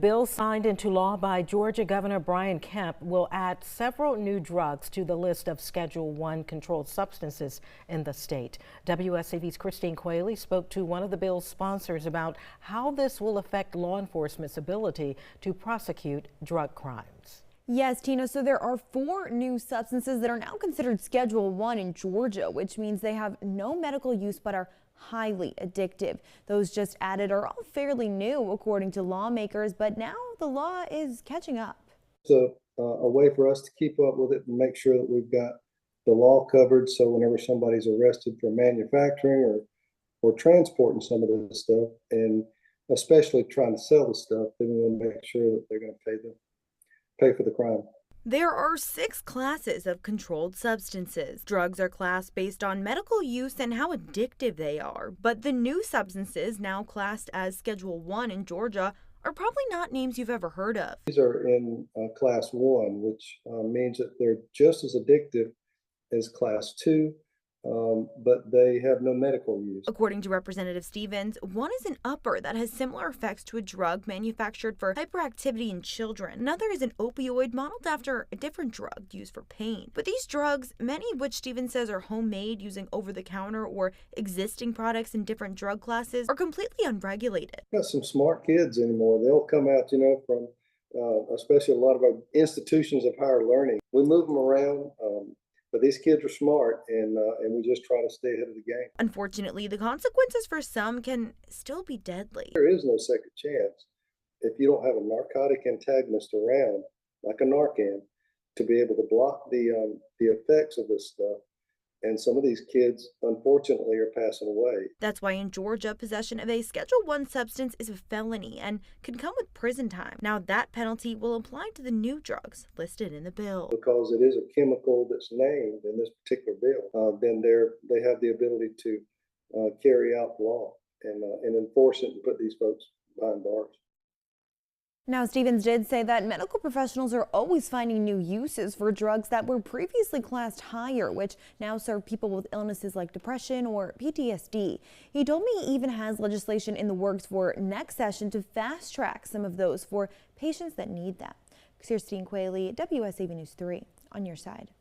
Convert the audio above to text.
Bill signed into law by Georgia Governor Brian Kemp will add several new drugs to the list of Schedule I controlled substances in the state. WSAV's Christine Quayle spoke to one of the bill's sponsors about how this will affect law enforcement's ability to prosecute drug crimes. Yes, Tina, so there are 4 new substances that are now considered Schedule I in Georgia, which means they have no medical use but are highly addictive. Those just added are all fairly new, according to lawmakers, but now the law is catching up. It's a way for us to keep up with it and make sure that we've got the law covered, so whenever somebody's arrested for manufacturing or transporting some of this stuff, and especially trying to sell the stuff, then we want to make sure that they're going to pay for the crime. There are 6 classes of controlled substances. Drugs are classed based on medical use and how addictive they are, but the new substances, now classed as Schedule I in Georgia, are probably not names you've ever heard of. These are in Class 1, which means that they're just as addictive as Class 2, but they have no medical use. According to Representative Stevens, one is an upper that has similar effects to a drug manufactured for hyperactivity in children. Another is an opioid modeled after a different drug used for pain. But these drugs, many of which Stevens says are homemade using over-the-counter or existing products in different drug classes, are completely unregulated. Got some smart kids anymore. They'll come out, from especially a lot of our institutions of higher learning. We move them around. But these kids are smart, and we just try to stay ahead of the game. Unfortunately, the consequences for some can still be deadly. There is no second chance if you don't have a narcotic antagonist around, like a Narcan, to be able to block the effects of this stuff. And some of these kids, unfortunately, are passing away. That's why in Georgia, possession of a Schedule I substance is a felony and can come with prison time. Now that penalty will apply to the new drugs listed in the bill. Because it is a chemical that's named in this particular bill, then they have the ability to carry out the law and enforce it and put these folks behind bars. Now, Stevens did say that medical professionals are always finding new uses for drugs that were previously classed higher, which now serve people with illnesses like depression or PTSD. He told me he even has legislation in the works for next session to fast track some of those for patients that need that. Christine Quayle, WSAV News 3, on your side.